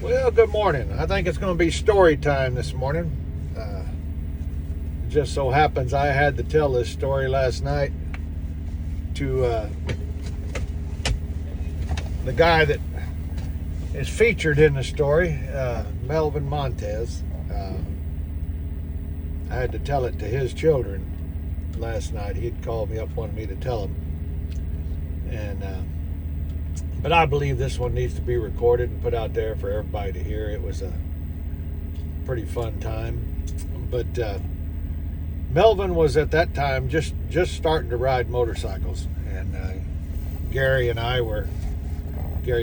Well, good morning. I think it's going to be story time this morning. Just so happens I had to tell this story last night to the guy that is featured in the story, Melvin Montes. I had to tell it to his children last night. He'd called me up, wanted me to tell them. But I believe this one needs to be recorded and put out there for everybody to hear. It was a pretty fun time. But Melvin was at that time just starting to ride motorcycles. And Gary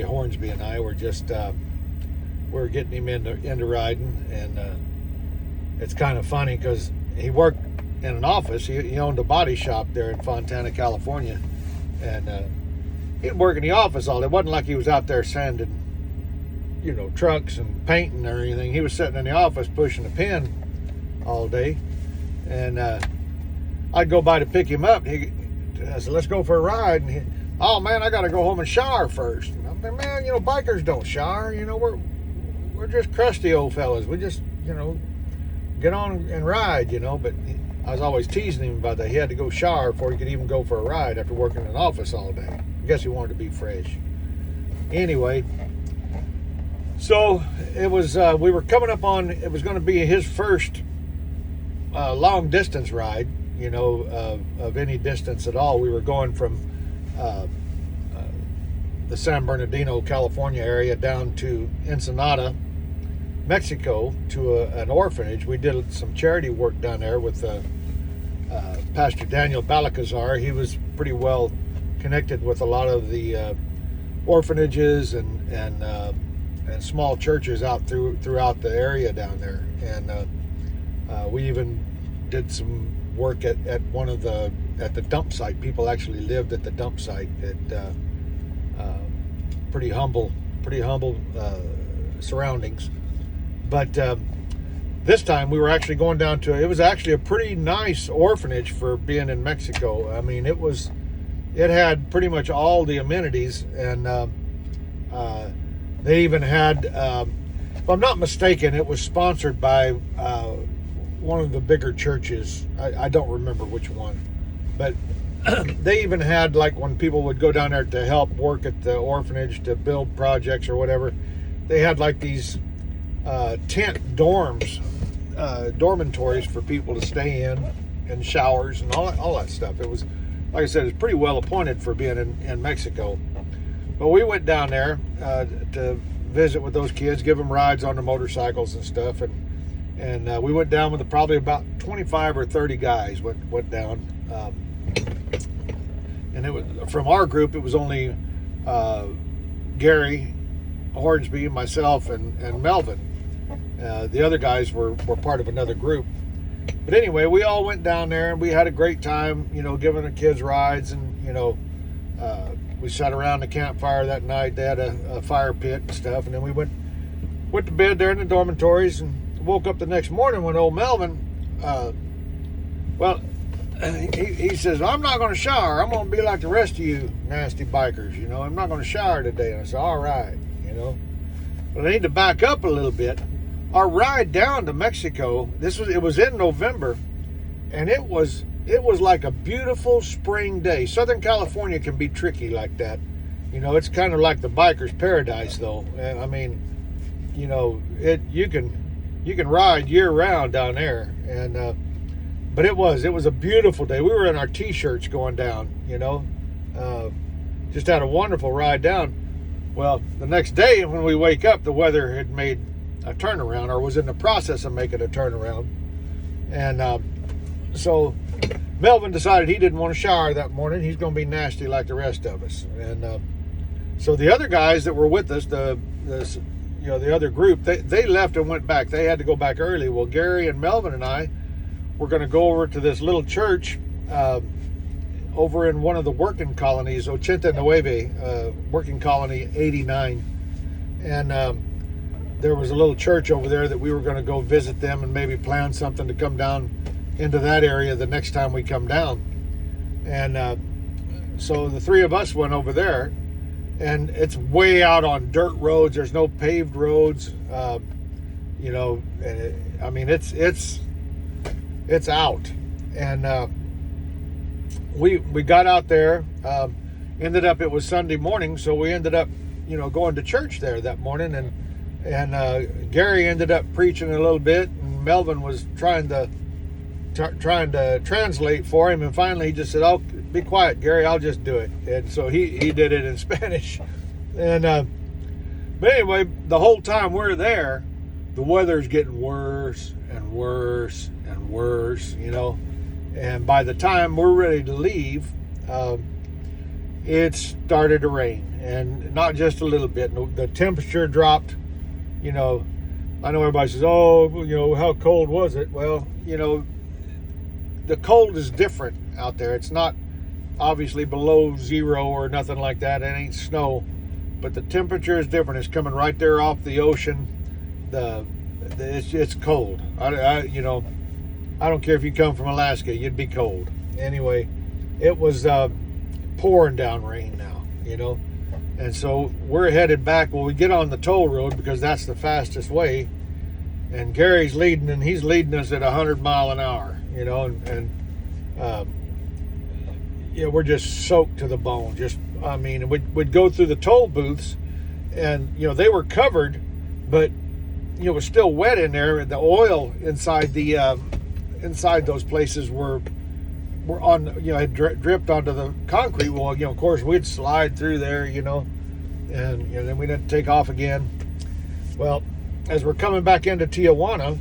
Hornsby and I were just, we were getting him into riding. And it's kind of funny because he worked in an office. He owned a body shop there in Fontana, California. And he'd work in the office all day. It wasn't like he was out there sanding, trucks and painting or anything. He was sitting in the office pushing a pen all day. And I'd go by to pick him up. I said, let's go for a ride. And oh, man, I got to go home and shower first. And I'm like, man, bikers don't shower. We're just crusty old fellas. We just, get on and ride, But I was always teasing him about that. He had to go shower before he could even go for a ride after working in an office all day. I guess he wanted to be fresh. Anyway, so it was, we were coming up on, it was going to be his first long distance ride, of any distance at all. We were going from the San Bernardino, California area down to Ensenada, Mexico, to an orphanage. We did some charity work down there with Pastor Daniel Balacazar. He was pretty well connected with a lot of the orphanages and small churches out throughout the area down there. And we even did some work at the dump site. People actually lived at the dump site at pretty humble surroundings. But this time we were actually going down to, it was actually a pretty nice orphanage for being in Mexico. I mean, it had pretty much all the amenities, and they even had, if I'm not mistaken, it was sponsored by one of the bigger churches. I don't remember which one, but they even had, like, when people would go down there to help work at the orphanage to build projects or whatever, they had like these tent dormitories for people to stay in, and showers and all that stuff. It was, like I said, it's pretty well appointed for being in Mexico. But we went down there to visit with those kids, give them rides on the motorcycles and stuff, and we went down with probably about 25 or 30 guys went down. And it was, from our group, it was only Gary Hornsby, myself, and Melvin. The other guys were part of another group. But anyway, we all went down there and we had a great time, giving the kids rides, and, we sat around the campfire that night. They had a fire pit and stuff, and then we went to bed there in the dormitories and woke up the next morning when old Melvin, he says, I'm not going to shower. I'm going to be like the rest of you nasty bikers, I'm not going to shower today. And I said, all right, But I need to back up a little bit. Our ride down to Mexico, it was in November, and it was like a beautiful spring day. Southern California can be tricky like that. It's kind of like the biker's paradise, though. I mean, you can ride year round down there. And but it was a beautiful day. We were in our t-shirts going down, just had a wonderful ride down. Well, the next day when we wake up, the weather had made a turnaround, or was in the process of making a turnaround. And so Melvin decided he didn't want to shower that morning. He's going to be nasty like the rest of us. And so the other guys that were with us, the other group, they left and went back. They had to go back early. Well, Gary and Melvin and I were going to go over to this little church over in one of the working colonies, 89, working colony 89. And there was a little church over there that we were going to go visit them and maybe plan something to come down into that area the next time we come down. And so the three of us went over there, and it's way out on dirt roads. There's no paved roads. You know, and I mean, it's out. And we got out there. Ended up, it was Sunday morning, so we ended up, you know, going to church there that morning. And Gary ended up preaching a little bit, and Melvin was trying to translate for him. And finally, he just said, "Oh, be quiet, Gary. I'll just do it." And so he did it in Spanish. And but anyway, the whole time we're there, the weather's getting worse and worse and worse, you know. And by the time we're ready to leave, it started to rain, and not just a little bit. The temperature dropped. You know, I know everybody says, "Oh, you know, how cold was it?" Well, you know, the cold is different out there. It's not obviously below zero or nothing like that. It ain't snow, but the temperature is different. It's coming right there off the ocean. It's cold. You know, I don't care if you come from Alaska, you'd be cold. Anyway, it was pouring down rain now, you know. And so we're headed back. Well, we get on the toll road because that's the fastest way. And Gary's leading, and he's leading us at 100 mile an hour, you know. And yeah, we're just soaked to the bone. Just, I mean, we'd go through the toll booths, and, you know, they were covered, but, you know, it was still wet in there. And the oil inside inside those places were on, you know, had dripped onto the concrete. Well, you know, of course, we'd slide through there, you know, and, you know, then we'd have to take off again. Well, as we're coming back into Tijuana,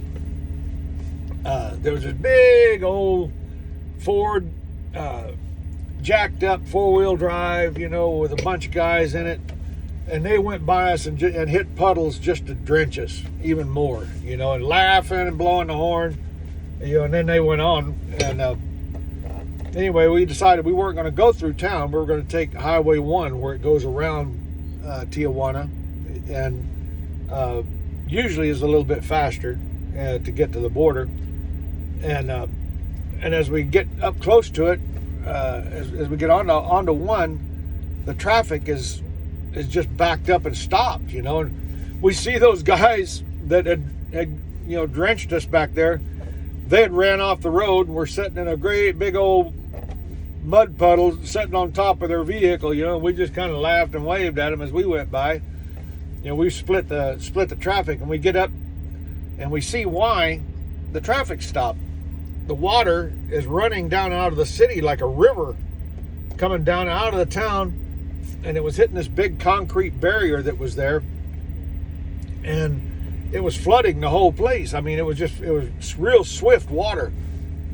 there was this big old Ford jacked up 4-wheel drive, you know, with a bunch of guys in it, and they went by us and hit puddles just to drench us even more, you know, and laughing and blowing the horn, you know. And then they went on, and anyway, we decided we weren't going to go through town. We were going to take Highway 1, where it goes around Tijuana, and usually is a little bit faster to get to the border. And as we get up close to it, as we get onto 1, the traffic is just backed up and stopped, you know. And we see those guys that had you know, drenched us back there. They had ran off the road and were sitting in a great big old mud puddle sitting on top of their vehicle, you know. We just kind of laughed and waved at them as we went by. You know, we split the traffic, and we get up and we see why the traffic stopped. The water is running down out of the city like a river, coming down out of the town, and it was hitting this big concrete barrier that was there, and it was flooding the whole place. I mean, it was real swift water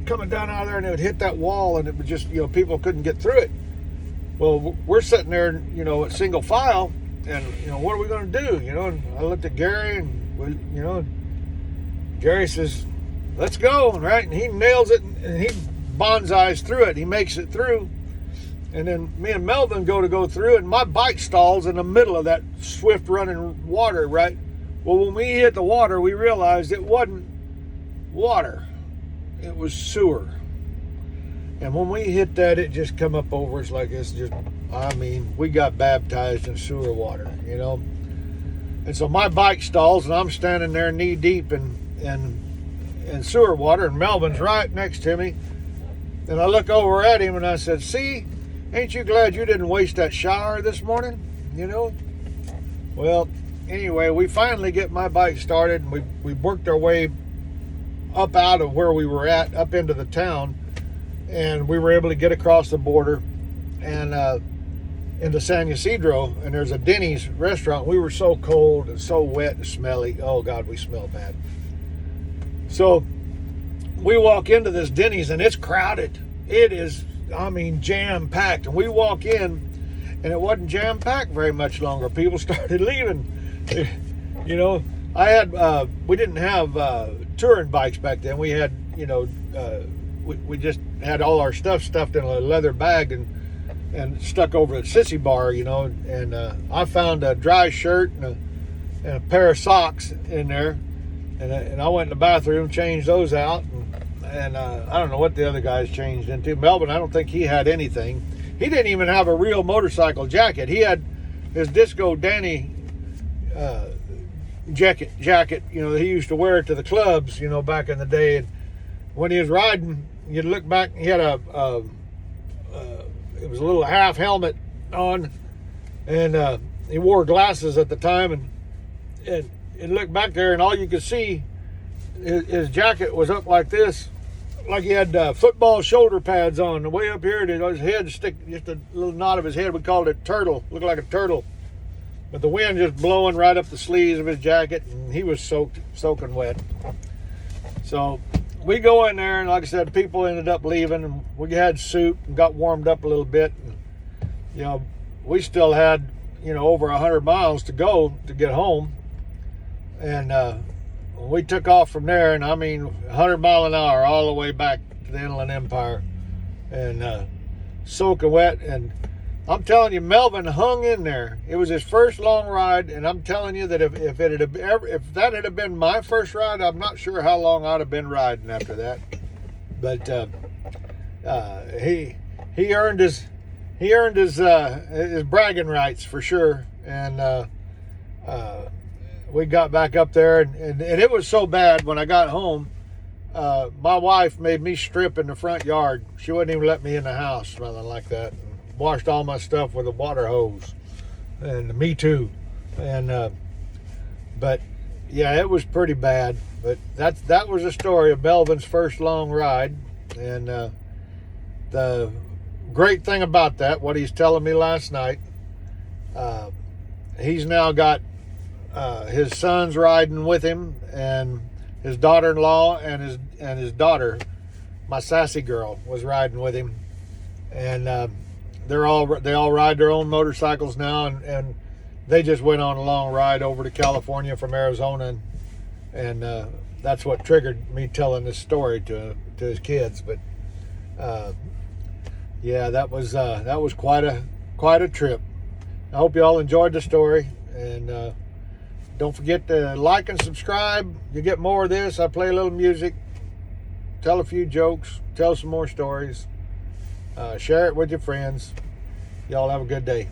coming down out of there, and it would hit that wall, and it would just, you know, people couldn't get through it. Well, we're sitting there, you know, at single file, and, you know, what are we going to do? You know, and I looked at Gary, and you know, Gary says, "Let's go," right? And he nails it, and he bonsais through it. He makes it through, and then me and Melvin go through, and my bike stalls in the middle of that swift running water, right? Well, when we hit the water, we realized it wasn't water. It was sewer. And when we hit that, it just come up over us like this. Just, I mean, we got baptized in sewer water, you know. And so my bike stalls, and I'm standing there knee deep in sewer water, and Melvin's right next to me. And I look over at him, and I said, "See, ain't you glad you didn't waste that shower this morning?" You know? Well, anyway, we finally get my bike started, and we worked our way up out of where we were at, up into the town, and we were able to get across the border and into San Ysidro, and there's a Denny's restaurant. We were so cold and so wet and smelly. Oh God, we smell bad. So we walk into this Denny's, and it's crowded. It is, I mean, jam-packed. And we walk in, and it wasn't jam-packed very much longer. People started leaving. You know, we didn't have touring bikes back then. We had, you know, we just had all our stuff stuffed in a leather bag and stuck over a sissy bar, you know. And I found a dry shirt and a pair of socks in there. And I went in the bathroom, changed those out, and I don't know what the other guys changed into. Melvin, I don't think he had anything. He didn't even have a real motorcycle jacket. He had his Disco Danny jacket, you know, that he used to wear to the clubs, you know, back in the day. And when he was riding, you'd look back, he had it was a little half helmet on, and he wore glasses at the time, and looked back there, and all you could see, his jacket was up like this, like he had football shoulder pads on. The way up here, his head stick, just a little knot of his head, we called it turtle, looked like a turtle. But the wind just blowing right up the sleeves of his jacket, and he was soaking wet. So we go in there, and like I said, people ended up leaving, and we had soup and got warmed up a little bit. And, you know, we still had, you know, over 100 miles to go to get home. And we took off from there, and I mean 100 mile an hour all the way back to the Inland Empire, and soaking wet. And I'm telling you, Melvin hung in there. It was his first long ride, and I'm telling you that if that had been my first ride, I'm not sure how long I'd have been riding after that. But he earned his bragging rights for sure. And we got back up there, and it was so bad when I got home. My wife made me strip in the front yard. She wouldn't even let me in the house, smelling like that. Washed all my stuff with a water hose, and me too. And but yeah, it was pretty bad. But that was the story of Melvin's first long ride. And the great thing about that, what he's telling me last night, he's now got his sons riding with him, and his daughter-in-law and his daughter, my sassy girl, was riding with him. And they all ride their own motorcycles now, and they just went on a long ride over to California from Arizona, and that's what triggered me telling this story to his kids. But yeah, that was quite a trip. I hope you all enjoyed the story, and don't forget to like and subscribe. You get more of this. I play a little music, tell a few jokes, tell some more stories. Share it with your friends. Y'all have a good day.